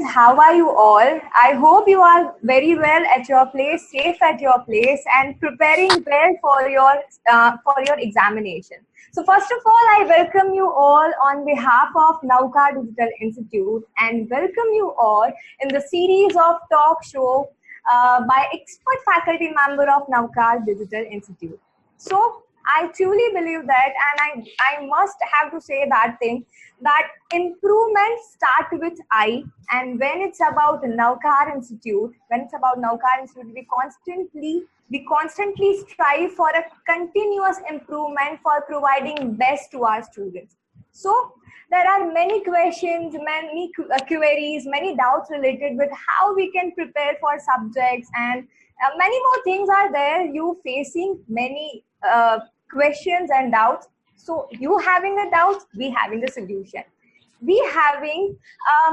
friends, how are you all? I hope you are very well at your place, safe at your place, and preparing well for your examination. So first of all, I welcome you all on behalf of Naukar Digital Institute and welcome you all in the series of talk show by expert faculty member of Naukar Digital Institute. So I truly believe that, and I must have to say that thing, that improvements start with I, and when it's about Naukar Institute, we constantly strive for a continuous improvement for providing best to our students. So there are many questions, many queries, many doubts related with how we can prepare for subjects, and many more things are there. You facing many questions and doubts. So you having a doubt, we having the solution. We having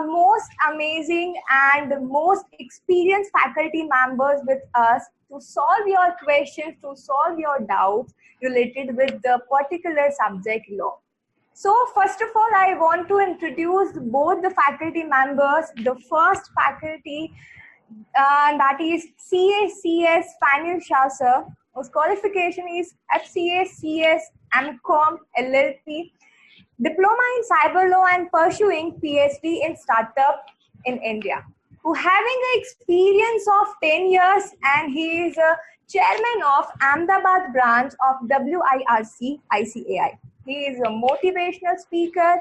most amazing and most experienced faculty members with us to solve your questions, to solve your doubts related with the particular subject law. So first of all, I want to introduce both the faculty members. The first faculty, that is CACS Fanil Shah sir, whose qualification is FCA CS MCOM LLP, Diploma in Cyber Law and pursuing PhD in Startup in India, who having an experience of 10 years, and he is a chairman of Ahmedabad branch of WIRC ICAI. He is a motivational speaker.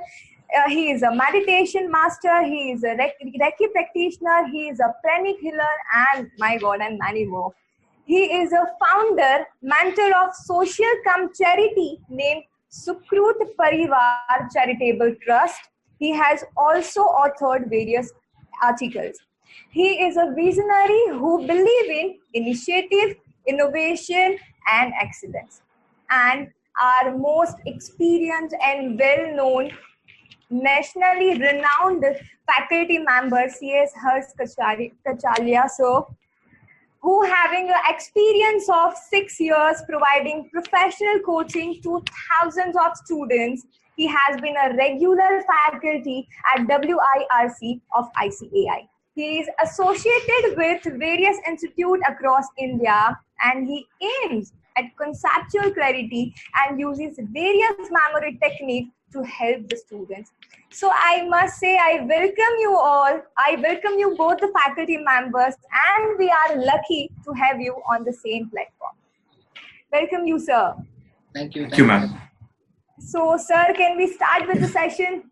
He is a meditation master. He is a Reiki practitioner. He is a pranic healer, and my God, and many more. He is a founder, mentor of social charity named Sukrut Parivar Charitable Trust. He has also authored various articles. He is a visionary who believes in initiative, innovation, and excellence. And our most experienced and well-known, nationally renowned faculty member, CS Harsh Kachalia, sir, who having an experience of 6 years providing professional coaching to thousands of students. He has been a regular faculty at WIRC of ICAI. He is associated with various institutes across India, and he aims at conceptual clarity and uses various memory techniques to help the students. So I must say, I welcome you all. I welcome you both the faculty members, and we are lucky to have you on the same platform. Welcome you, sir. Thank you. Thank you, ma'am. So, sir, can we start with the session?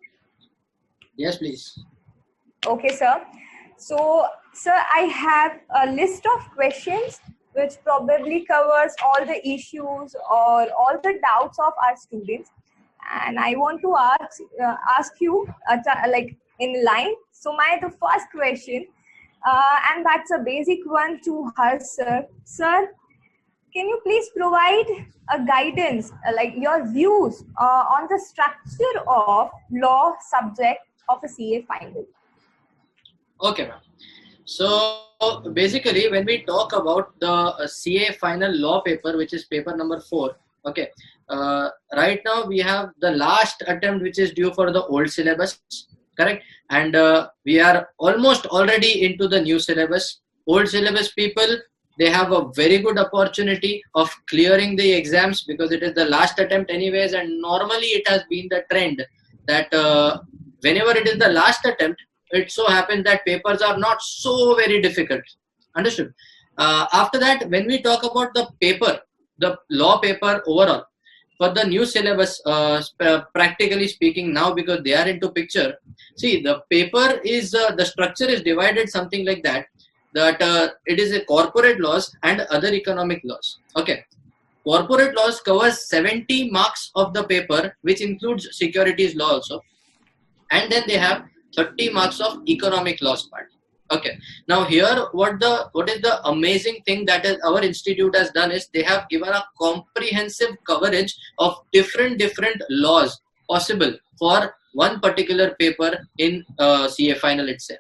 Yes, please. Okay, sir. So, sir, I have a list of questions which probably covers all the issues or all the doubts of our students. And I want to ask you like in line. So the first question, and that's a basic one to her, sir. Sir, can you please provide a guidance, like your views on the structure of law subject of a CA final? Okay, ma'am. So basically, when we talk about the CA final law paper, which is paper number 4, okay. Right now we have the last attempt which is due for the old syllabus, correct? And we are almost already into the new syllabus. Old syllabus people, they have a very good opportunity of clearing the exams because it is the last attempt anyways, and normally it has been the trend that whenever it is the last attempt, it so happens that papers are not so very difficult. Understood? After that, when we talk about the paper, the law paper overall, for the new syllabus, practically speaking now, because they are into picture, see the paper is, the structure is divided something like that, it is a corporate laws and other economic laws. Okay. Corporate laws covers 70 marks of the paper, which includes securities law also. And then they have 30 marks of economic laws part. Okay. Now here, what is the amazing thing that is our institute has done is they have given a comprehensive coverage of different laws possible for one particular paper in CA final itself.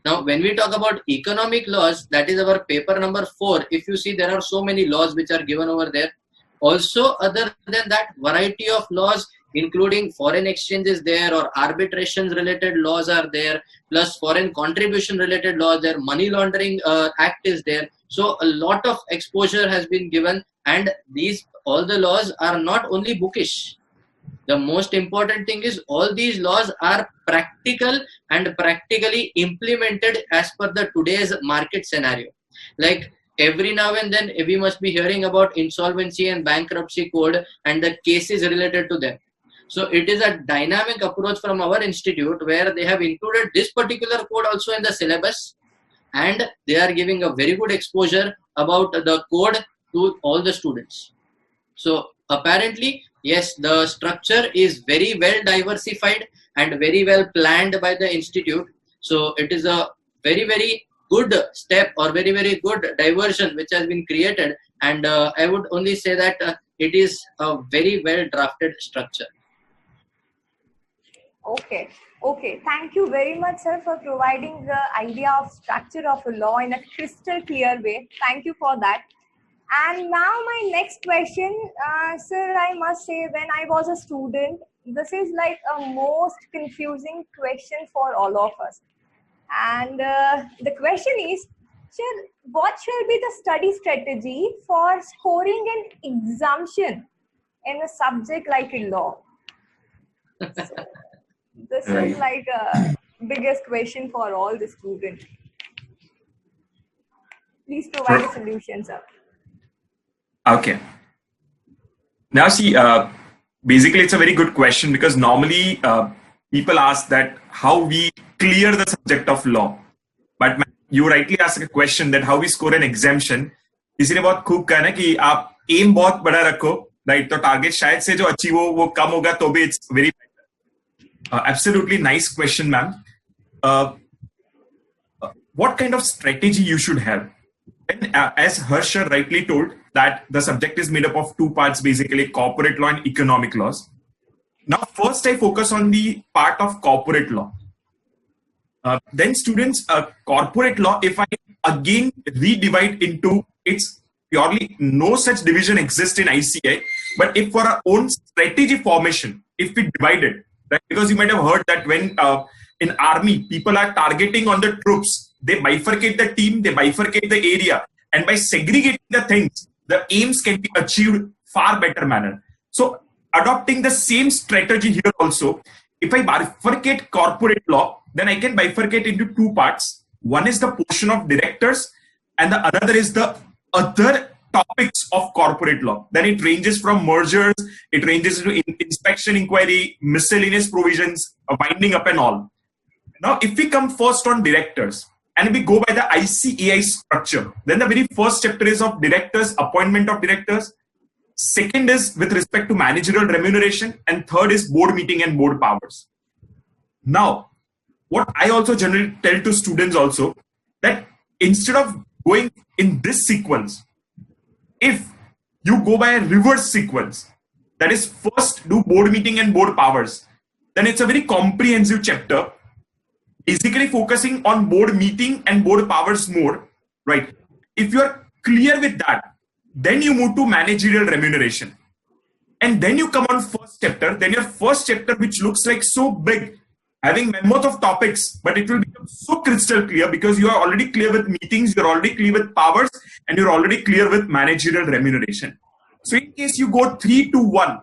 Now, when we talk about economic laws, that is our paper number 4. If you see, there are so many laws which are given over there. Also, other than that, variety of laws including foreign exchange is there, or arbitrations related laws are there, plus foreign contribution related laws there, money laundering act is there. So a lot of exposure has been given, and all the laws are not only bookish. The most important thing is all these laws are practical and practically implemented as per the today's market scenario. Like every now and then we must be hearing about insolvency and bankruptcy code and the cases related to them. So it is a dynamic approach from our institute where they have included this particular code also in the syllabus, and they are giving a very good exposure about the code to all the students. So apparently, yes, the structure is very well diversified and very well planned by the institute. So it is a very, very good step or very, very good diversion which has been created. And I would only say that it is a very well drafted structure. Okay. Thank you very much, sir, for providing the idea of structure of a law in a crystal clear way. Thank you for that. And now my next question, sir, I must say, when I was a student, this is like a most confusing question for all of us. And the question is, sir, what shall be the study strategy for scoring an exemption in a subject like a law? So, this is like a biggest question for all the students. Please provide a solution, sir. Okay. Now see, basically it's a very good question, because normally people ask that how we clear the subject of law. But you rightly ask a question that how we score an exemption. इसलिए बहुत खूब कहना है कि आप aim बहुत बड़ा रखो, right? तो target शायद से जो achieve हो वो कम होगा तो भी it's very absolutely nice question, ma'am. What kind of strategy you should have? And, as Harsha rightly told, that the subject is made up of two parts, basically corporate law and economic laws. Now, first I focus on the part of corporate law. Then students, corporate law, if I again redivide into, it's purely no such division exists in ICAI, but if for our own strategy formation, if we divide it, right? Because you might have heard that when in army, people are targeting on the troops, they bifurcate the team, they bifurcate the area, and by segregating the things, the aims can be achieved far better manner. So adopting the same strategy here also, if I bifurcate corporate law, then I can bifurcate into two parts. One is the portion of directors, and the other is the other topics of corporate law. Then it ranges from mergers, it ranges to inspection inquiry, miscellaneous provisions, winding up and all. Now, if we come first on directors and we go by the ICAI structure, then the very first chapter is of directors, appointment of directors. Second is with respect to managerial remuneration, and third is board meeting and board powers. Now, what I also generally tell to students also, that instead of going in this sequence, if you go by a reverse sequence, that is first do board meeting and board powers, then it's a very comprehensive chapter, basically focusing on board meeting and board powers more, right? If you are clear with that, then you move to managerial remuneration. And then you come on first chapter, then your first chapter, which looks like so big, having mammoth of topics, but it will become so crystal clear because you are already clear with meetings, you're already clear with powers, and you're already clear with managerial remuneration. So in case you go 3 to 1,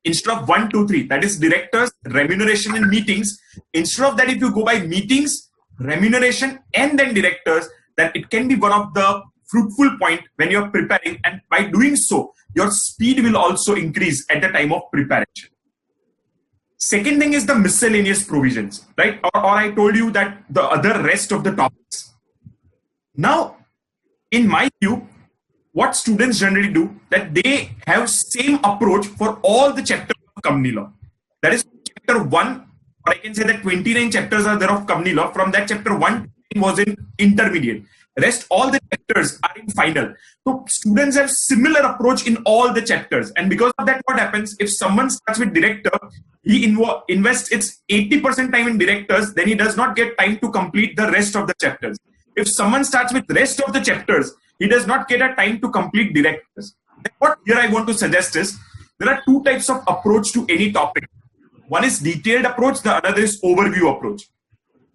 instead of 1, 2, 3, that is directors, remuneration and meetings, instead of that, if you go by meetings, remuneration, and then directors, then it can be one of the fruitful point when you're preparing, and by doing so, your speed will also increase at the time of preparation. Second thing is the miscellaneous provisions, right? Or I told you that the other rest of the topics. Now, in my view, what students generally do, that they have same approach for all the chapters of company law. That is chapter 1, or I can say that 29 chapters are there of company law. From that chapter 1 was in intermediate. Rest all the chapters are in final. So students have similar approach in all the chapters. And because of that, what happens if someone starts with director, he invests its 80% time in directors, then he does not get time to complete the rest of the chapters. If someone starts with rest of the chapters, he does not get a time to complete directors. What here I want to suggest is, there are two types of approach to any topic. One is detailed approach, the other is overview approach.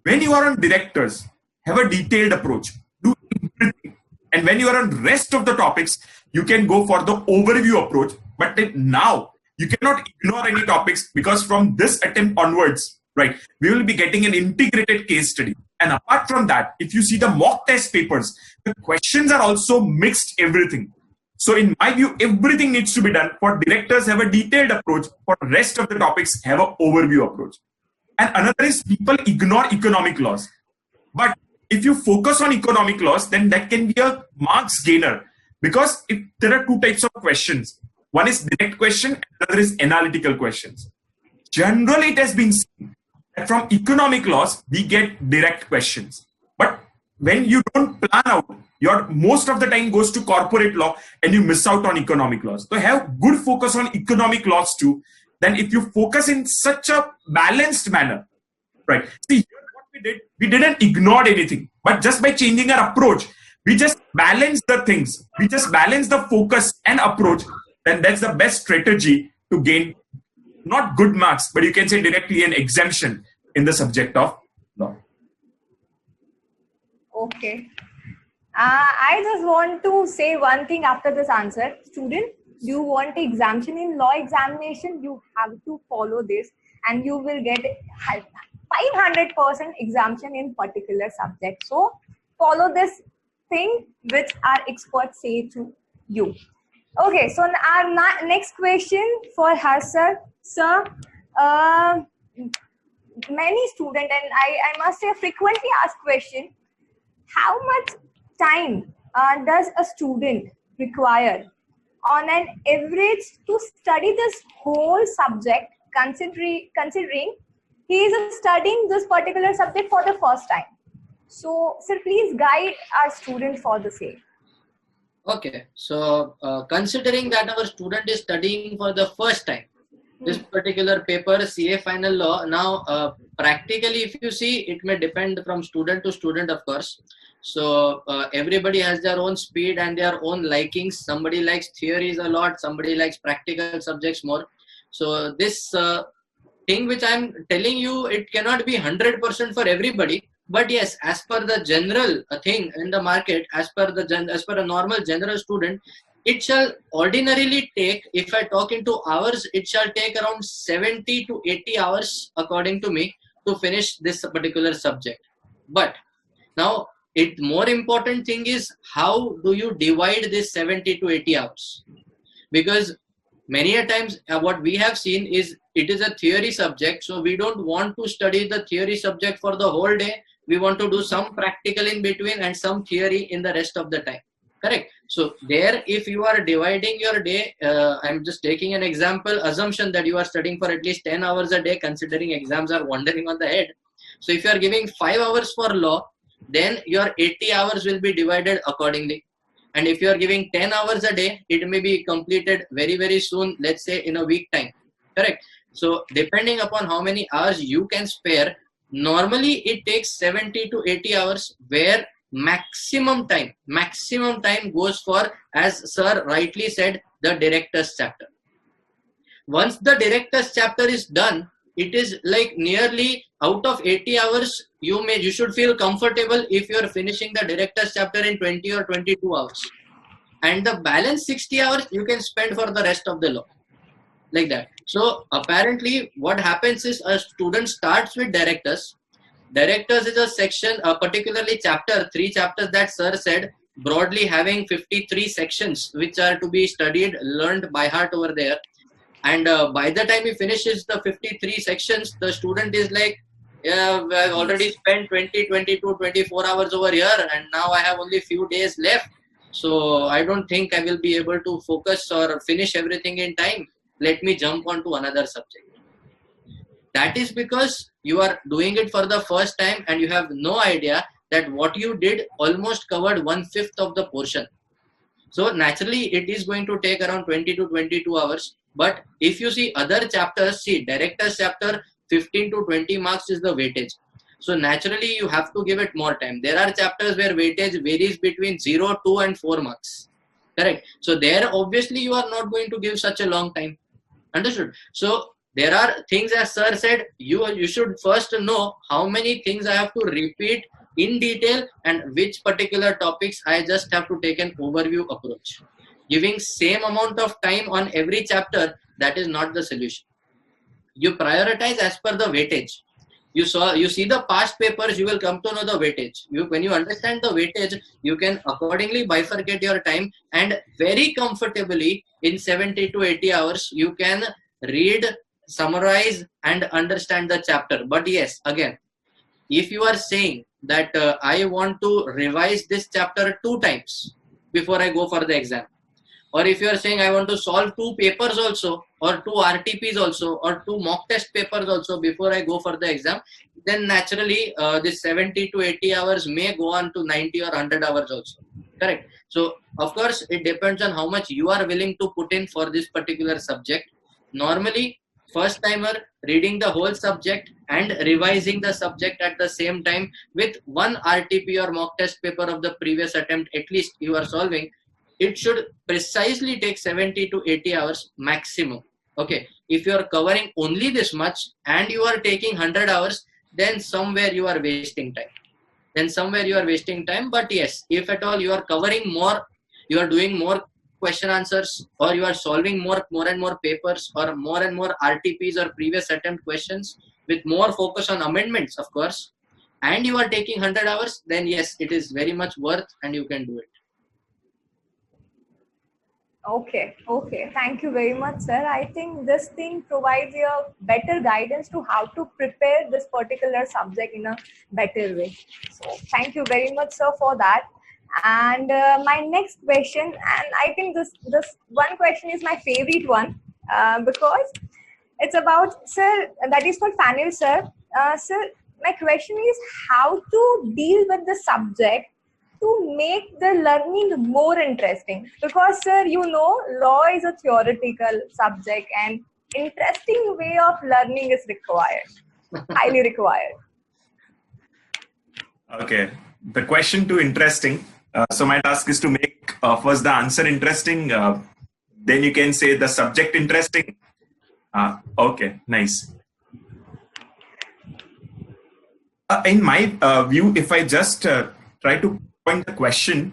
When you are on directors, have a detailed approach, do everything. And when you are on rest of the topics, you can go for the overview approach. But now you cannot ignore any topics, because from this attempt onwards, right, we will be getting an integrated case study. And apart from that, if you see the mock test papers, the questions are also mixed everything. So in my view, everything needs to be done. For directors, have a detailed approach. For rest of the topics, have an overview approach. And another is people ignore economic laws. But if you focus on economic laws, then that can be a marks gainer. Because if there are two types of questions, one is direct question, and the other is analytical questions. Generally, it has been seen that from economic laws, we get direct questions. But when you don't plan out, your most of the time goes to corporate law and you miss out on economic laws. So have good focus on economic laws too. Then if you focus in such a balanced manner, right? See, here what we did, we didn't ignore anything, but just by changing our approach, we just balanced the things. We just balanced the focus and approach. Then that's the best strategy to gain not good marks, but you can say directly an exemption in the subject of law. Okay. I just want to say one thing after this answer. Student, you want exemption in law examination, you have to follow this and you will get 500% exemption in particular subject. So follow this thing which our experts say to you. Okay, so our next question for her, sir. Sir, many students, and I must say a frequently asked question, how much time does a student require on an average to study this whole subject, considering he is studying this particular subject for the first time? So, sir, please guide our student for the same. Okay, so considering that our student is studying for the first time, this particular paper, CA Final Law, now practically if you see, it may depend from student to student, of course. So everybody has their own speed and their own likings. Somebody likes theories a lot, somebody likes practical subjects more. So this thing which I'm telling you, it cannot be 100% for everybody. But yes, as per the general thing in the market, as per a normal general student, it shall ordinarily take, if I talk into hours, it shall take around 70 to 80 hours, according to me, to finish this particular subject. But now, more important thing is, how do you divide this 70 to 80 hours? Because many a times what we have seen is, it is a theory subject, so we don't want to study the theory subject for the whole day. We want to do some practical in between and some theory in the rest of the time. Correct? So there, if you are dividing your day, I'm just taking an example, assumption that you are studying for at least 10 hours a day, considering exams are wandering on the head. So if you are giving 5 hours for law, then your 80 hours will be divided accordingly. And if you are giving 10 hours a day, it may be completed very, very soon, let's say in a week time. Correct? So depending upon how many hours you can spare, normally it takes 70 to 80 hours, where maximum time goes for, as sir rightly said, the director's chapter. Once the director's chapter is done, it is like nearly out of 80 hours, you should feel comfortable if you are finishing the director's chapter in 20 or 22 hours. And the balance 60 hours you can spend for the rest of the law. Like that. So apparently what happens is, a student starts with directors. Directors is a section, particularly chapter, 3 chapters that sir said, broadly having 53 sections which are to be studied, learned by heart over there. And by the time he finishes the 53 sections, the student is like, yeah, I've already spent 20, 22, 24 hours over here, and now I have only few days left. So I don't think I will be able to focus or finish everything in time. Let me jump on to another subject. That is because you are doing it for the first time and you have no idea that what you did almost covered 1/5 of the portion. So naturally it is going to take around 20 to 22 hours. But if you see other chapters, see director's chapter, 15 to 20 marks is the weightage. So naturally you have to give it more time. There are chapters where weightage varies between 0, 2 and 4 marks. Correct. So there obviously you are not going to give such a long time. Understood? So there are things, as sir said, you should first know how many things I have to repeat in detail and which particular topics I just have to take an overview approach. Giving same amount of time on every chapter, that is not the solution. You prioritize as per the weightage. You see the past papers, you will come to know the weightage. When you understand the weightage, you can accordingly bifurcate your time, and very comfortably in 70 to 80 hours, you can read, summarize and understand the chapter. But yes, again, if you are saying that I want to revise this chapter 2 times before I go for the exam, or if you are saying I want to solve 2 papers also, or 2 RTPs also, or 2 mock test papers also before I go for the exam, then naturally this 70 to 80 hours may go on to 90 or 100 hours also. Correct? So of course it depends on how much you are willing to put in for this particular subject. Normally, first timer reading the whole subject and revising the subject at the same time with 1 RTP or mock test paper of the previous attempt at least you are solving, it should precisely take 70 to 80 hours maximum. Okay, if you are covering only this much and you are taking 100 hours, then somewhere you are wasting time. But yes, if at all you are covering more, you are doing more question answers, or you are solving more and more papers, or more and more RTPs or previous attempt questions with more focus on amendments, of course, and you are taking 100 hours, then yes, it is very much worth and you can do it. Okay. Thank you very much, sir. I think this thing provides you a better guidance to how to prepare this particular subject in a better way. So thank you very much, sir, for that. And my next question, and I think this one question is my favorite one because it's about, sir, that is for Fanil, sir. Sir, my question is how to deal with the subject to make the learning more interesting, because sir, you know, law is a theoretical subject and interesting way of learning is required, highly required. Okay, the question to interesting. So my task is to make first the answer interesting. Then you can say the subject interesting. Okay, nice. In my view, if I just try to point the question,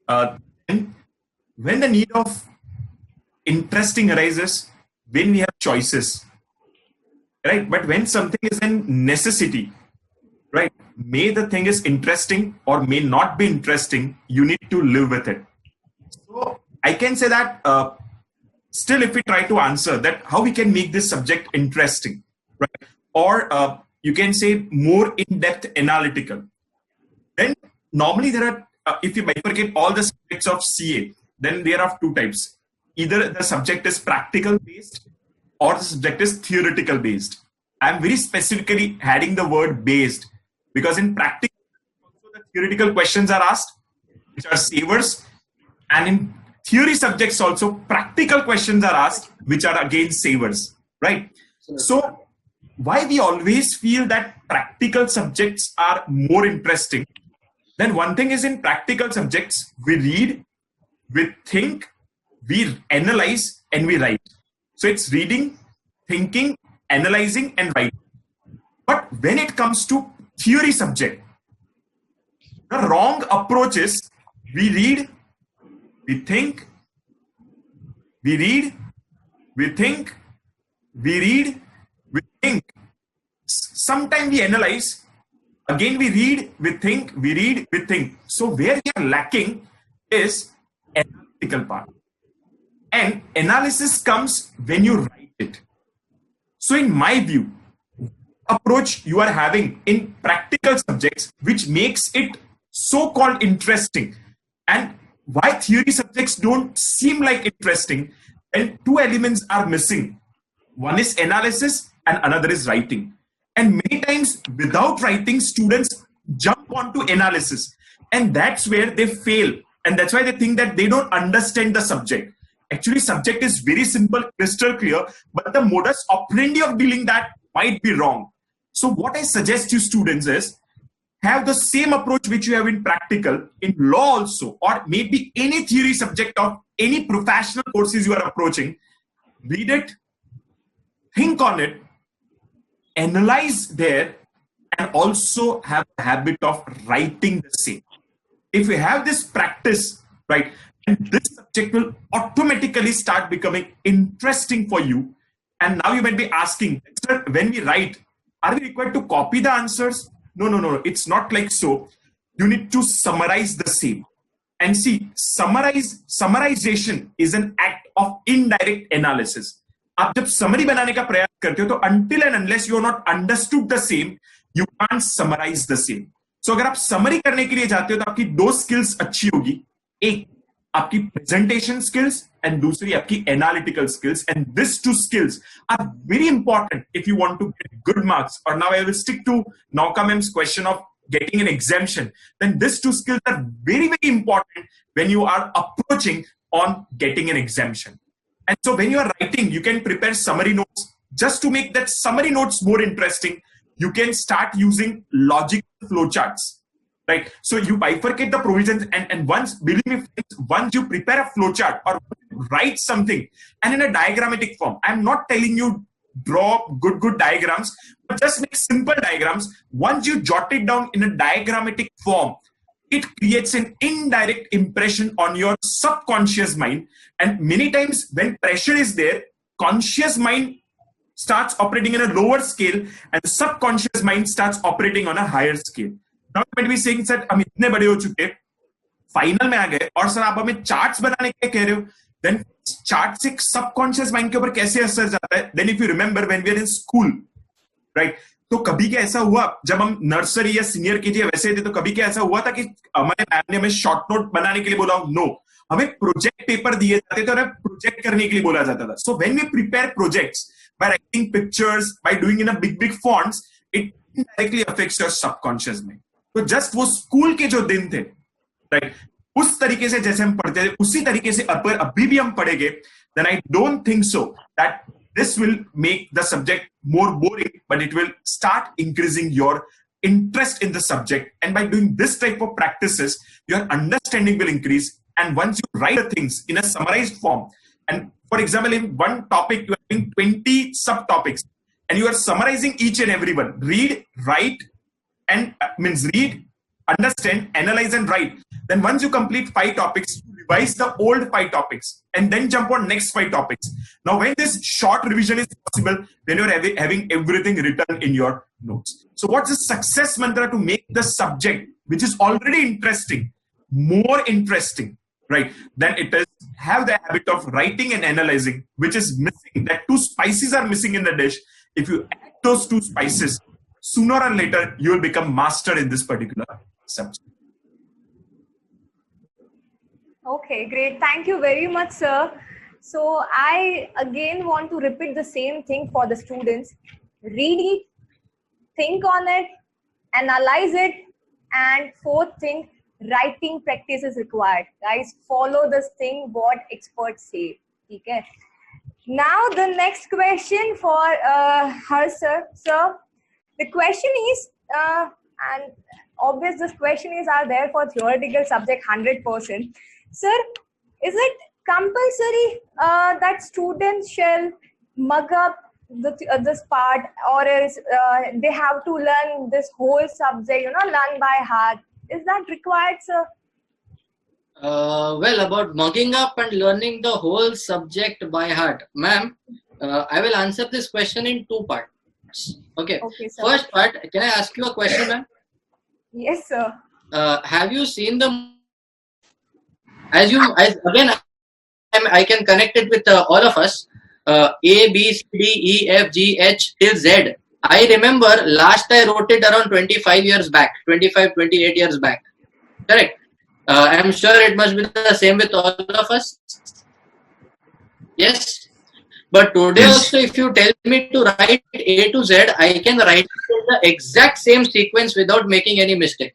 when the need of interesting arises, when we have choices, right? But when something is a necessity, right? May the thing is interesting or may not be interesting, you need to live with it. So I can say that still, if we try to answer that, how we can make this subject interesting, right? Or you can say more in-depth analytical. Then normally there are, if you bifurcate all the subjects of CA, then there are 2 types. Either the subject is practical based or the subject is theoretical based. I'm very specifically adding the word based because in practical, also the theoretical questions are asked, which are savers, and in theory subjects also practical questions are asked, which are again savers, right? So why we always feel that practical subjects are more interesting? Then one thing is, in practical subjects, we read, we think, we analyze, and we write. So it's reading, thinking, analyzing, and writing. But when it comes to theory subject, the wrong approach is we read, we think, we read, we think, we read, we think. Sometimes we analyze. Again, we read, we think, we read, we think. So where we are lacking is analytical part. And analysis comes when you write it. So in my view, approach you are having in practical subjects, which makes it so-called interesting. And why theory subjects don't seem like interesting, and 2 elements are missing. One is analysis and another is writing. And many times without writing, students jump onto analysis, and that's where they fail. And that's why they think that they don't understand the subject. Actually, subject is very simple, crystal clear, but the modus operandi of dealing that might be wrong. So what I suggest to students is have the same approach which you have in practical, in law also, or maybe any theory subject of any professional courses you are approaching. Read it, think on it, analyze there, and also have a habit of writing the same. If you have this practice, right, and this subject will automatically start becoming interesting for you. And now you might be asking, sir, when we write, are we required to copy the answers? No. It's not like so. You need to summarize the same. And see, summarization is an act of indirect analysis. आप जब summary बनाने का प्रयास करते हो तो until and unless you have not understood the same, you can't summarize the same. So अगर आप summary करने के लिए जाते हो तो आपकी दो skills अच्छी होगी. एक आपकी presentation skills and दूसरी आपकी analytical skills. And these two skills are very important if you want to get good marks. Or now I will stick to Nauka ma'am's question of getting an exemption. Then these two skills are very, very important when you are approaching on getting an exemption. And so when you are writing, you can prepare summary notes. Just to make that summary notes more interesting, you can start using logical flowcharts. Right? So you bifurcate the provisions, and once, believe me, once you prepare a flowchart or write something and in a diagrammatic form, I'm not telling you draw good diagrams, but just make simple diagrams. Once you jot it down in a diagrammatic form, it creates an indirect impression on your subconscious mind. And many times when pressure is there, conscious mind starts operating in a lower scale and subconscious mind starts operating on a higher scale. Now you might be saying, sir, हम इतने बड़े हो चुके, final में आ गए और sir आप हमें चार्ट्स बनाने के कह रहे हो, then चार्ट से सबकॉन्शियस माइंड के ऊपर कैसे असर जाता है? Then if you remember when we are in school, right? तो कभी क्या ऐसा हुआ जब हम नर्सरी या सीनियर केजी वैसे थे तो कभी क्या ऐसा हुआ था कि हमारे मैम ने हमें शॉर्ट नोट बनाने के लिए बोला? नो, हमें प्रोजेक्ट पेपर दिए जाते थे और हमें प्रोजेक्ट करने के लिए बोला जाता था. So when we prepare projects by writing pictures, by doing in a big fonts, it indirectly affects your subconscious mind. तो जस्ट वो स्कूल के जो दिन थे, राइट, उस तरीके से जैसे हम पढ़ते थे उसी तरीके से अगर अभी भी हम पढ़ेंगे, then I don't think so that this will make the subject more boring, but it will start increasing your interest in the subject. And by doing this type of practices, your understanding will increase. And once you write the things in a summarized form, and for example, in one topic, you are having 20 subtopics, and you are summarizing each and every one. Read, write, and means read, understand, analyze, and write. Then once you complete 5 topics, revise the old 5 topics, and then jump on next 5 topics. Now, when this short revision is possible, then you are having everything written in your notes. So what's the success mantra to make the subject, which is already interesting, more interesting, right? Then it is have the habit of writing and analyzing, which is missing. That 2 spices are missing in the dish. If you add those 2 spices, sooner or later, you will become master in this particular subject. Okay, great. Thank you very much, sir. So I again want to repeat the same thing for the students. Read it, think on it, analyze it, and fourth thing, writing practice is required. Guys, follow this thing what experts say. Okay. Now the next question for her, sir. Sir, the question is, and obvious this question is are there for theoretical subject 100%. Sir, is it compulsory that students shall mug up this part, or is they have to learn this whole subject, learn by heart? Is that required, sir? Well, about mugging up and learning the whole subject by heart, ma'am, I will answer this question in 2 parts. Okay, sir. First part, can I ask you a question, ma'am? Yes, sir. Have you seen the, again, I can connect it with all of us, A, B, C, D, E, F, G, H till Z. I remember last I wrote it around 25 years back, 25, 28 years back. Correct. I'm sure it must be the same with all of us. Yes. But today also, if you tell me to write A to Z, I can write it in the exact same sequence without making any mistake.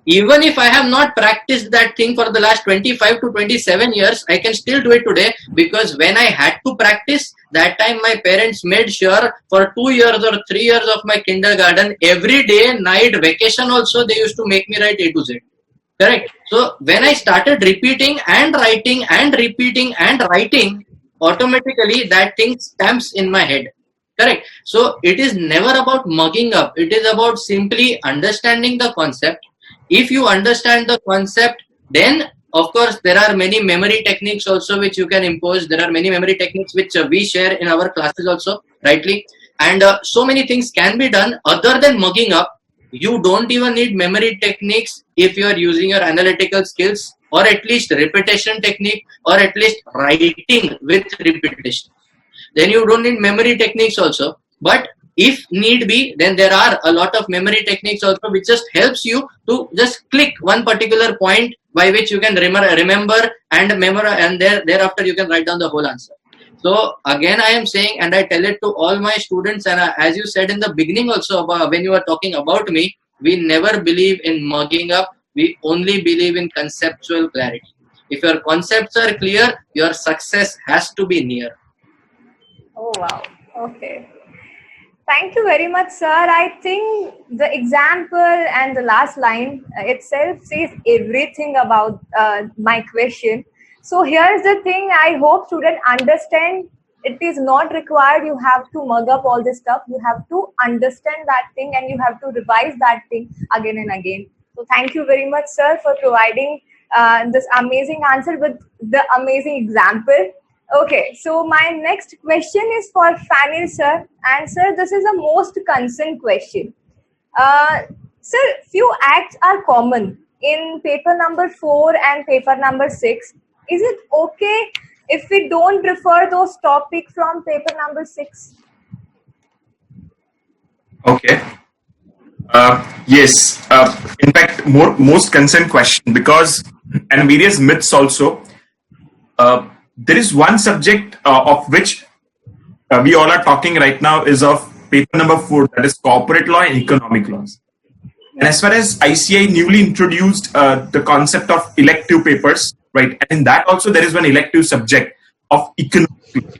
Even if I have not practiced that thing for the last 25 to 27 years, I can still do it today, because when I had to practice, that time my parents made sure for 2 years or 3 years of my kindergarten, every day, night, vacation also, they used to make me write A to Z. Correct. So when I started repeating and writing and repeating and writing, automatically that thing stamps in my head. Correct. So it is never about mugging up. It is about simply understanding the concept. If you understand the concept, then of course there are many memory techniques also which you can impose. There are many memory techniques which we share in our classes also, rightly. And so many things can be done other than mugging up. You don't even need memory techniques if you are using your analytical skills, or at least repetition technique, or at least writing with repetition. Then you don't need memory techniques also. But if need be, then there are a lot of memory techniques also which just helps you to just click one particular point by which you can remember and memorize, and thereafter you can write down the whole answer. So again, I am saying, and I tell it to all my students, and as you said in the beginning also about, when you were talking about me, we never believe in mugging up. We only believe in conceptual clarity. If your concepts are clear, your success has to be near. Oh, wow. Okay. Thank you very much, sir. I think the example and the last line itself says everything about my question. So here's the thing. I hope students understand it is not required. You have to mug up all this stuff. You have to understand that thing and you have to revise that thing again and again. So thank you very much, sir, for providing this amazing answer with the amazing example. Okay, so my next question is for Fanil sir, and sir, this is a most concerned question. Sir, few acts are common in paper number 4 and paper number 6. Is it okay if we don't refer those topics from paper number 6? Okay. Yes. In fact, most concerned question, because and various myths also. There is one subject of which we all are talking right now is of paper number 4, that is corporate law and economic laws. And as far as ICAI newly introduced the concept of elective papers, right? And in that also there is one elective subject of economic law.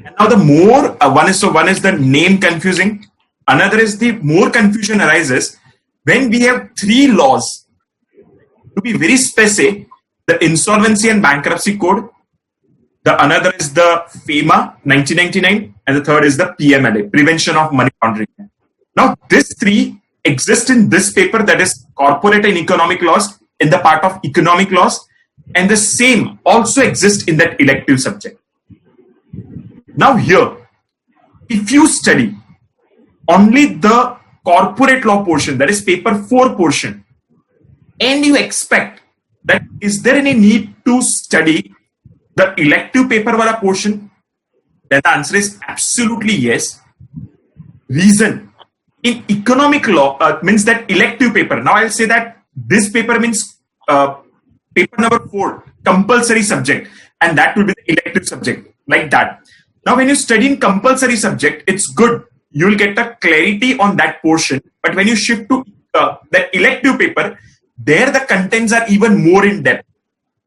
And now the more one is the name confusing. Another is the more confusion arises when we have 3 laws. To be very specific, the Insolvency and Bankruptcy Code. The another is the FEMA 1999, and the third is the PMLA, Prevention of Money Laundering. Now, these 3 exist in this paper, that is corporate and economic laws, in the part of economic laws, and the same also exists in that elective subject. Now here, if you study only the corporate law portion, that is paper 4 portion, and you expect that is there any need to study the elective paper wala portion, then the answer is absolutely yes. Reason, in economic law means that elective paper. Now I'll say that this paper means paper number 4, compulsory subject, and that will be the elective subject, like that. Now when you study in compulsory subject, it's good. You will get a clarity on that portion. But when you shift to that elective paper, there the contents are even more in depth.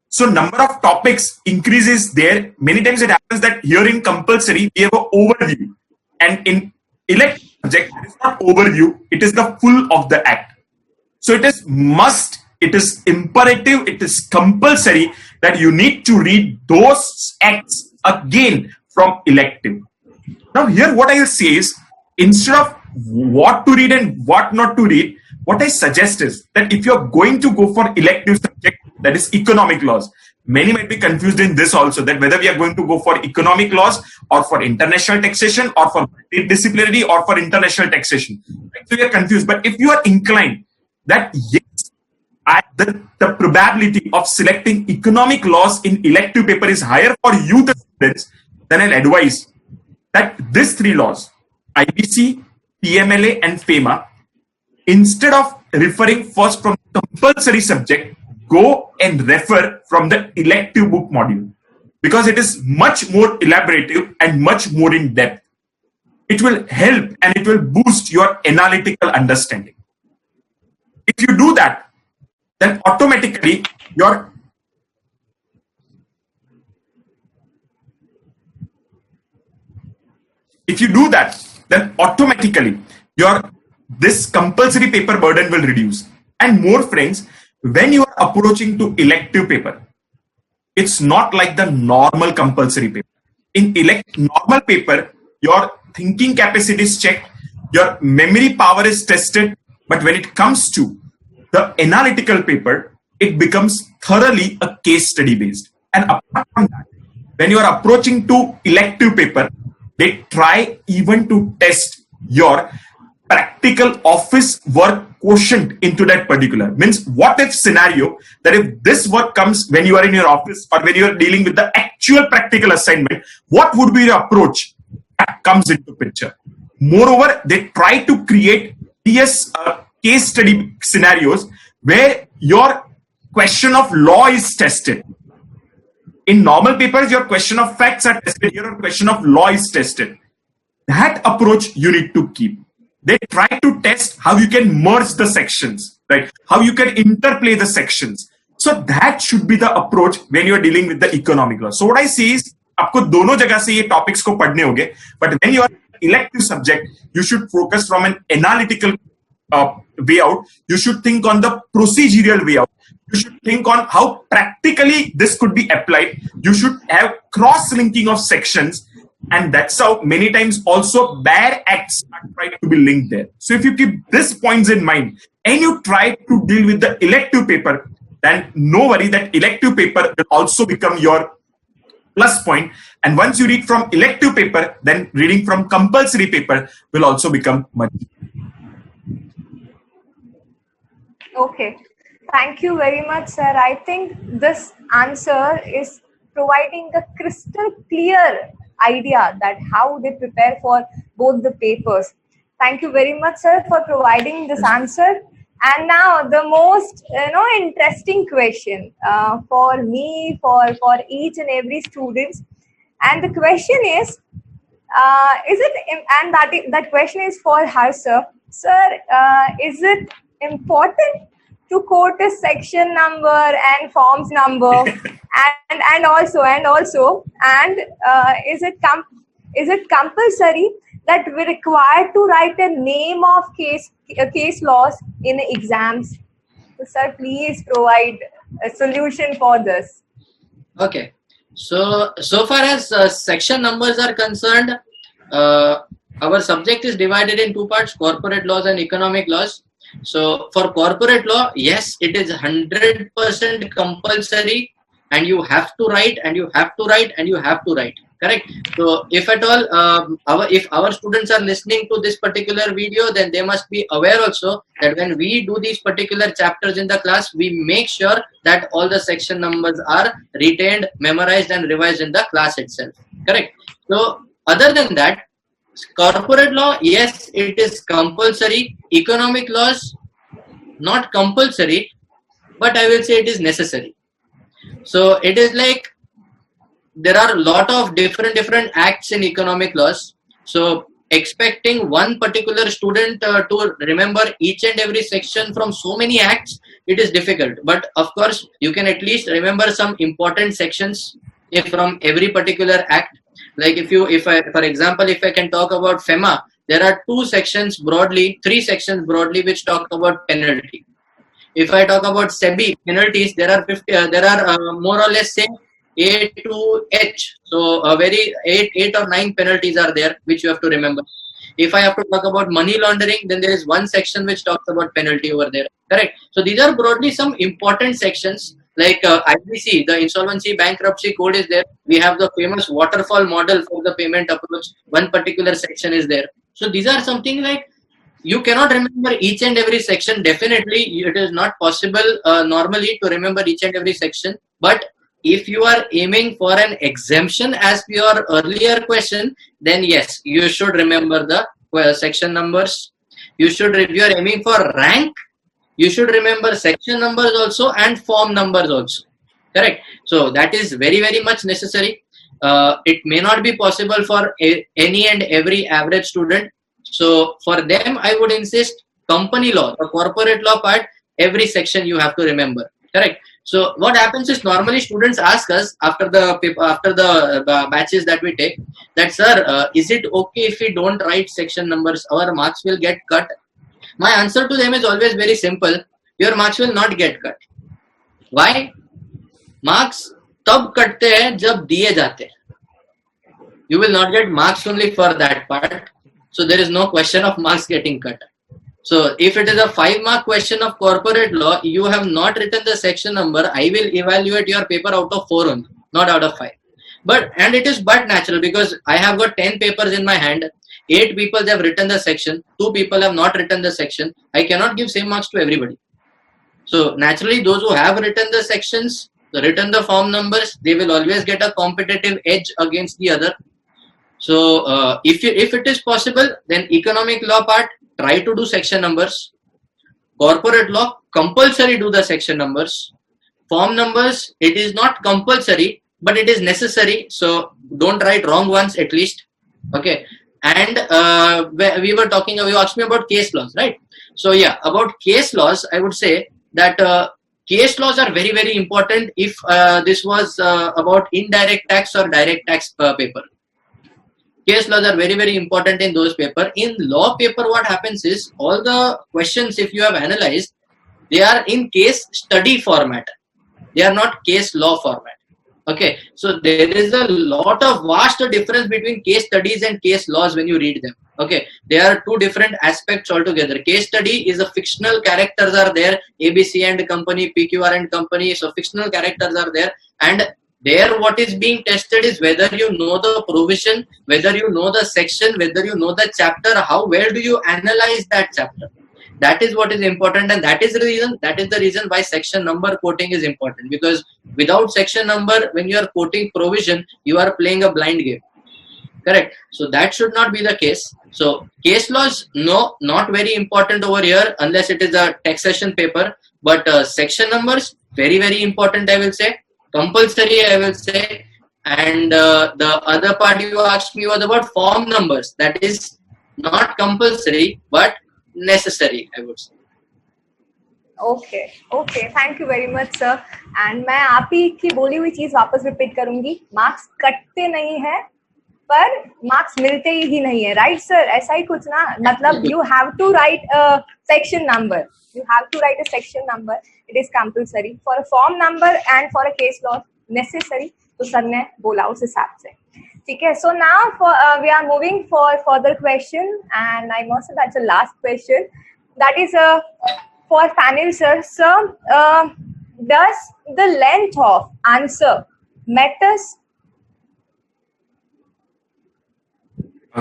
So number of topics increases there. Many times it happens that here in compulsory, we have an overview. And in elective subject, it is not overview, it is the full of the act. So it is must, it is imperative, it is compulsory that you need to read those acts again from elective. Now here what I will say is, instead of what to read and what not to read, what I suggest is that if you're going to go for elective subject, that is economic laws, many might be confused in this also, that whether we are going to go for economic laws or for international taxation or for multidisciplinary or for international taxation. So we are confused. But if you are inclined that yes, the probability of selecting economic laws in elective paper is higher for you, the students, then I'll advise that these 3 laws, IBC, PMLA and FEMA, instead of referring first from compulsory subject, go and refer from the elective book module, because it is much more elaborative and much more in depth. It will help and it will boost your analytical understanding. If you do that, then automatically your this compulsory paper burden will reduce. And more friends, when you are approaching to elective paper, it's not like the normal compulsory paper. In normal paper, your thinking capacity is checked, your memory power is tested, but when it comes to the analytical paper, it becomes thoroughly a case study based. And apart from that, when you are approaching to elective paper, they try even to test your practical office work quotient into that particular. Means what if scenario that if this work comes when you are in your office or when you are dealing with the actual practical assignment, what would be your approach that comes into picture. Moreover, they try to create case study scenarios where your question of law is tested. In normal papers, your question of facts are tested. Your question of law is tested. That approach you need to keep. They try to test how you can merge the sections, right? How you can interplay the sections. So that should be the approach when you are dealing with the economic law. So what I say is, आपको दोनों जगह से ये topics को पढ़ने होंगे. But when you are elective subject, you should focus from an analytical way out. You should think on the procedural way out. You should think on how practically this could be applied. You should have cross-linking of sections. And that's how many times also bare acts are tried to be linked there. So if you keep these points in mind and you try to deal with the elective paper, then no worry that elective paper will also become your plus point. And once you read from elective paper, then reading from compulsory paper will also become much. Okay. Thank you very much, sir. I think this answer is providing a crystal clear idea that how they prepare for both the papers. Thank you very much, sir, for providing this answer. And now the most interesting question for me, for each and every student. And the question is that question is for her, sir. Sir, is it important to quote a section number and forms number, and also, is it compulsory that we require to write a name of case laws in exams? So, sir, please provide a solution for this. Okay. So far as section numbers are concerned, our subject is divided in two parts: corporate laws and economic laws. So for corporate law, yes, it is 100% compulsory, and you have to write, and you have to write, and you have to write. Correct. So if at all if our students are listening to this particular video, then they must be aware also that when we do these particular chapters in the class, we make sure that all the section numbers are retained, memorized, and revised in the class itself. Correct. So other than that, corporate law, yes, it is compulsory. Economic laws, not compulsory, but I will say it is necessary. So it is like there are a lot of different acts in economic laws. So expecting one particular student to remember each and every section from so many acts, it is difficult. But of course, you can at least remember some important sections from every particular act. Like for example, if I can talk about FEMA, there are three sections broadly, which talk about penalty. If I talk about SEBI penalties, there are more or less say A to H. So very 8 or 9 penalties are there, which you have to remember. If I have to talk about money laundering, then there is one section which talks about penalty over there. Correct. So these are broadly some important sections. Like IBC, the Insolvency Bankruptcy Code is there. We have the famous waterfall model for the payment approach. One particular section is there. So these are something like you cannot remember each and every section. Definitely, it is not possible normally to remember each and every section. But if you are aiming for an exemption as per your earlier question, then yes, you should remember the section numbers. If you are aiming for rank, you should remember section numbers also and form numbers also. Correct. So that is very, very much necessary. It may not be possible for any and every average student. So for them, I would insist company law, the corporate law part, every section you have to remember. Correct. So what happens is normally students ask us after the batches that we take that, sir, is it okay if we don't write section numbers? Our marks will get cut. My answer to them is always very simple. Your marks will not get cut. Why? Marks तब कटते हैं जब दिए जाते हैं. you will not get marks only for that part. So there is no question of marks getting cut. So if it is a 5-mark question of corporate law, you have not written the section number, I will evaluate your paper out of 4 only, not out of 5. And it is but natural, because I have got 10 papers in my hand, 8 people have written the section, 2 people have not written the section. I cannot give same marks to everybody. So naturally, those who have written the sections, written the form numbers, they will always get a competitive edge against the other. So if it is possible, then economic law part, try to do section numbers. Corporate law, compulsory do the section numbers. Form numbers, it is not compulsory, but it is necessary. So don't write wrong ones at least. Okay. And we were talking, you asked me about case laws, right? So yeah, about case laws, I would say that case laws are very, very important if this was about indirect tax or direct tax paper. Case laws are very, very important in those paper. In law paper, what happens is all the questions, if you have analyzed, they are in case study format. They are not case law format. Okay, so there is a lot of vast difference between case studies and case laws when you read them. Okay, they are two different aspects altogether. Case study is a fictional characters are there, ABC and company, PQR and company. So fictional characters are there, and there what is being tested is whether you know the provision, whether you know the section, whether you know the chapter, how well do you analyze that chapter. That is what is important, and that is the reason why section number quoting is important, because without section number, when you are quoting provision, you are playing a blind game. Correct. So that should not be the case. So case laws, no, not very important over here unless it is a taxation paper. But section numbers, very, very important, I will say. Compulsory, I will say. And the other part you asked me was about form numbers. That is not compulsory, but necessary, I would say. Okay, thank you very much sir. And मैं आप ही की बोली हुई चीज वापस repeat करूंगी, marks कटते नहीं है पर मार्क्स मिलते ही नहीं है, राइट सर? ऐसा ही कुछ ना, मतलब you have to write a section number, you have to write a section number, it is compulsory for a form number and for a case law necessary, तो सर ने बोला उस हिसाब से, ठीक है? So now we are moving for further question, and I must say that's the last question, that is for panel sir. Sir, does the length of answer matters?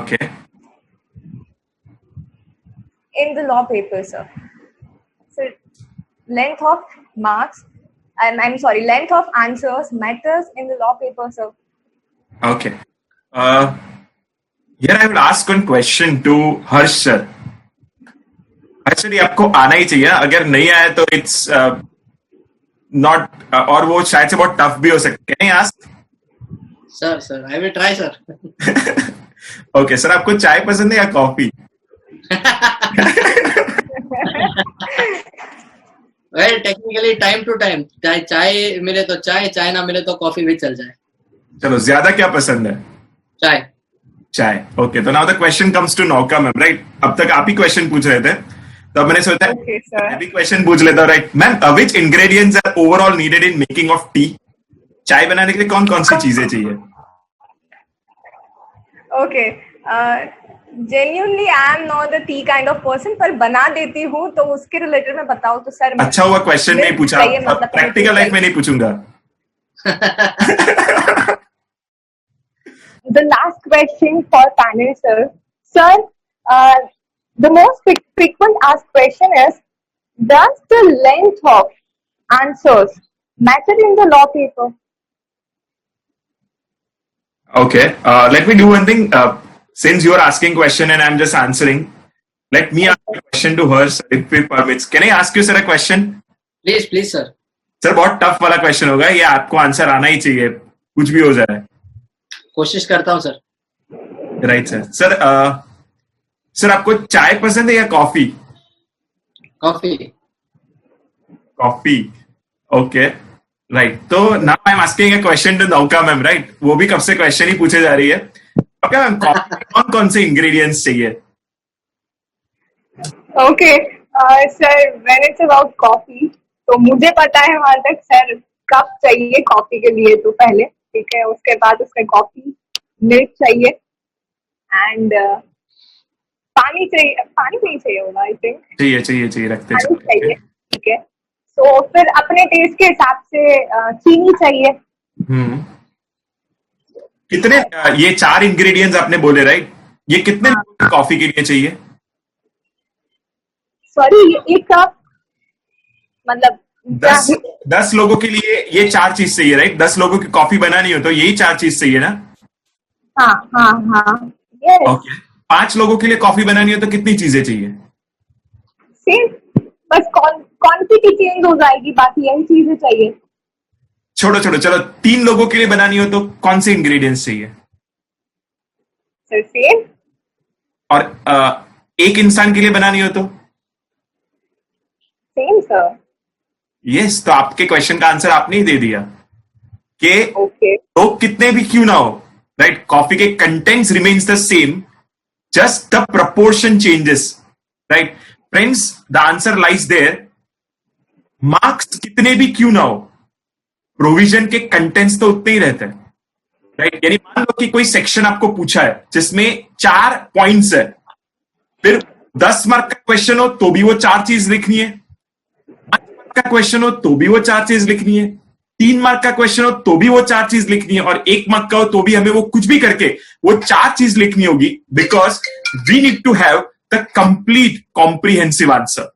Okay. In the law paper, sir. So length of marks, I'm sorry, length of answers matters in the law paper, sir. Okay. Here I will ask one question to Harsh sir. Actually आपको आना ही चाहिए, अगर नहीं आया तो it's not, और वो शायद से बहुत टफ भी हो सकता है। Can I ask? Sir I will try sir. Okay sir, आपको चाय पसंद है या coffee? Well technically time to time, चाय मिले तो चाय ना मिले तो कॉफी भी चल जाए। चलो, ज्यादा क्या पसंद है? चाय। ओके, तो now the question comes to Nauka ma'am, right? अब तक आप ही क्वेश्चन पूछ रहे थे, तो मैंने सोचा मैं भी क्वेश्चन पूछ लेता हूँ, right ma'am? Which ingredients are overall needed in making of tea? चाय बनाने के लिए कौन कौन सी चीजें चाहिए? Okay, genuinely I am not the tea kind of person, पर बना देती हूँ, तो उसके रिलेटेड में बताओ तो सर। अच्छा हुआ क्वेश्चन नहीं पूछा, प्रैक्टिकल लाइफ में नहीं पूछूंगा। The last question for panel, sir. Sir, the most frequent asked question is, does the length of answers matter in the law paper? Okay, let me do one thing. Since you are asking question and I'm just answering, let me ask a question to her, if it permits. Can I ask you, sir, a question? Please, sir. Sir, बहुत tough वाला question होगा ये, आपको answer आना ही चाहिए, कुछ भी हो जाए। कोशिश करता हूँ सर। Right sir. सर आपको चाय पसंद है या कॉफी? कॉफी। Okay, right. तो now I am asking a question to Nauka ma'am, right? वो भी कब से क्वेश्चन ही पूछे जा रही है। ओके मैम, कौन कौन से इंग्रेडिएंट्स चाहिए? Okay sir, when it's about coffee, तो मुझे पता है वहां तक सर, कप चाहिए कॉफी के लिए तो पहले, ठीक है? उसके बाद उसमें कॉफी, मिल्क चाहिए एंड पानी चाहिए, पानी नहीं चाहिए होगा आई थिंक, चाहिए रखते पानी चलो। चाहिए, ठीक है। तो फिर अपने टेस्ट के हिसाब से चीनी चाहिए। कितने ये 4 इंग्रेडिएंट्स आपने बोले राइट? ये कितने कॉफी के लिए चाहिए? सॉरी, एक कप मतलब 10 लोगों के लिए ये 4 चीज चाहिए राइट? 10 लोगों की कॉफी बनानी हो तो यही 4 चीज चाहिए ना? हाँ yes. ओके 5 लोगों के लिए कॉफी बनानी हो तो कितनी चीजें चाहिए? सेम, बस क्वांटिटी चेंज हो जाएगी, बाकी यही चीजें चाहिए। छोड़ो चलो 3 लोगों के लिए बनानी हो तो कौन से इंग्रेडिएंट्स चाहिए? Sir same. और एक इंसान के लिए बनानी हो तो? Same sir. यस, तो आपके क्वेश्चन का आंसर आपने ही दे दिया कि ओके लोग कितने भी क्यों ना हो राइट, कॉफी के contents remains the same, just the proportion changes right. Friends, the answer lies there. Marks कितने भी क्यों ना हो, प्रोविजन के कंटेंट्स तो उतने ही रहते हैं राइट। यानी मान लो कि कोई सेक्शन आपको पूछा है जिसमें 4 पॉइंट्स है, फिर 10 मार्क का क्वेश्चन हो तो भी वो 4 चीज लिखनी है, 5 मार्क का क्वेश्चन हो तो भी वो 4 चीज लिखनी है, 3 मार्क का क्वेश्चन हो तो भी वो 4 चीज लिखनी है, और 1 मार्क का हो तो भी हमें वो कुछ भी करके वो 4 चीज लिखनी होगी, because we need to have the complete comprehensive answer.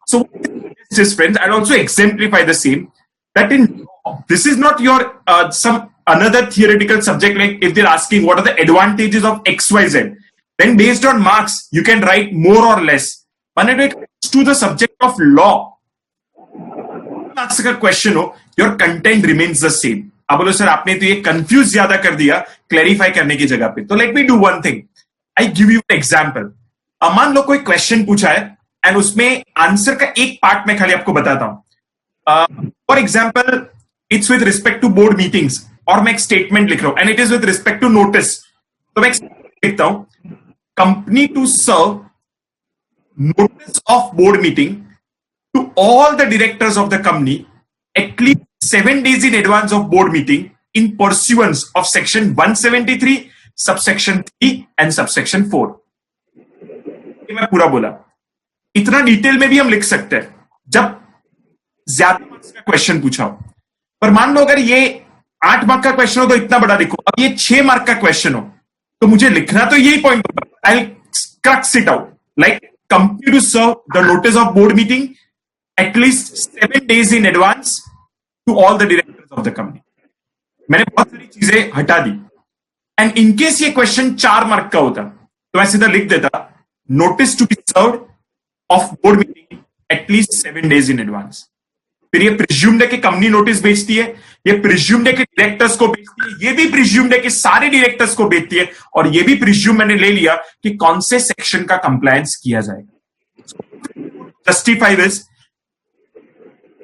So friends, I also exemplify the same, that in this is not your some another theoretical subject, like if they're asking what are the advantages of XYZ, then based on marks you can write more or less. When it comes to the subject of law, marks का question हो, your content remains the same. अब बोलो sir आपने तो ये confuse ज्यादा कर दिया क्लैरिफाई करने की जगह पे, तो let me do one thing, I give you example. मान लो कोई क्वेश्चन पूछा है एंड उसमें आंसर का एक पार्ट मैं खाली आपको बताता हूं। For example, it's with respect to board meetings, और मैं एक स्टेटमेंट लिख रहा हूं and it is with respect to notice, तो मैं लिखता हूं company to serve notice of board meeting to all the directors of the company at least 7 days in advance of board meeting in pursuance of section 173 subsection 3 and subsection 4। मैं पूरा बोला, इतना detail में भी हम लिख सकते हैं जब ज्यादा मार्क्स का क्वेश्चन पूछा हो, पर मान लो अगर ये 8 मार्क का क्वेश्चन हो तो इतना बड़ा लिखो, अब ये 6 मार्क का क्वेश्चन हो तो मुझे लिखना तो यही पॉइंट होगा, I will crux it out like company to serve the notice of board meeting at least 7 days in advance to all the directors of the company। मैंने बहुत सारी चीजें हटा दी, एंड इनकेस ये क्वेश्चन 4 मार्क का होता तो मैं सीधा लिख देता notice to be served of board meeting at least 7 days in advance। फिर ये प्रिज्यूम्ड है कि कंपनी नोटिस भेजती है, ये प्रिज्यूम्ड है कि डायरेक्टर्स को भेजती है, ये भी प्रिज्यूम्ड है कि सारे डायरेक्टर्स को भेजती है, और ये भी प्रिज्यूम मैंने ले लिया कि कौन से सेक्शन का कंप्लायंस किया जाएगा। जस्टिफाई दिस,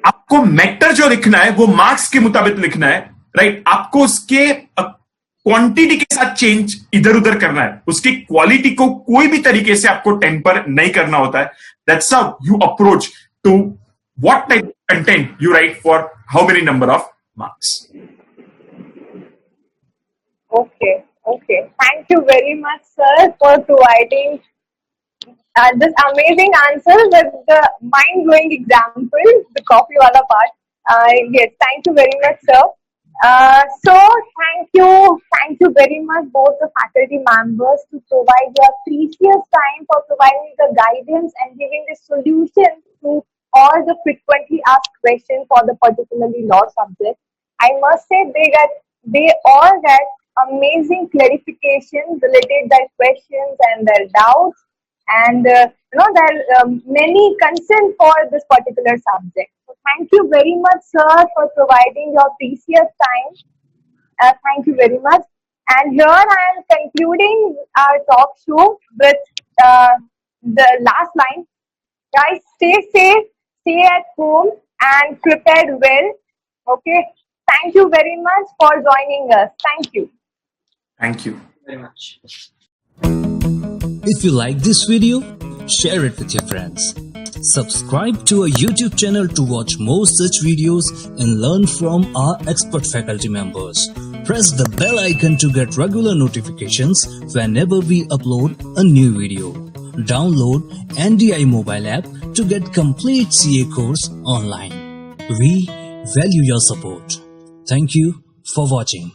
आपको मैटर जो लिखना है वो मार्क्स के मुताबिक लिखना है राइट। आपको उसके क्वांटिटी के साथ चेंज इधर उधर करना है, उसकी क्वालिटी को कोई भी तरीके से आपको टेम्पर नहीं करना होता है। That's how you approach to what type of content you write for how many number of marks. Okay, thank you very much sir for providing this amazing answer with the mind-blowing example, the coffee wala part. Yes, thank you very much, sir. So thank you very much, both the faculty members, to provide your precious time for providing the guidance and giving the solution to all the frequently asked questions for the particularly law subject. I must say they all get amazing clarification related their questions and their doubts. And there are many concerns for this particular subject. So thank you very much, sir, for providing your precious time. Thank you very much. And here I am concluding our talk show with the last line. Guys, stay safe, stay at home, and prepared well. Okay. Thank you very much for joining us. Thank you. Thank you very much. If you like this video, share it with your friends. Subscribe to our YouTube channel to watch more such videos and learn from our expert faculty members. press the bell icon to get regular notifications whenever we upload a new video. Download NDI mobile app to get complete CA course online. We value your support. Thank you for watching.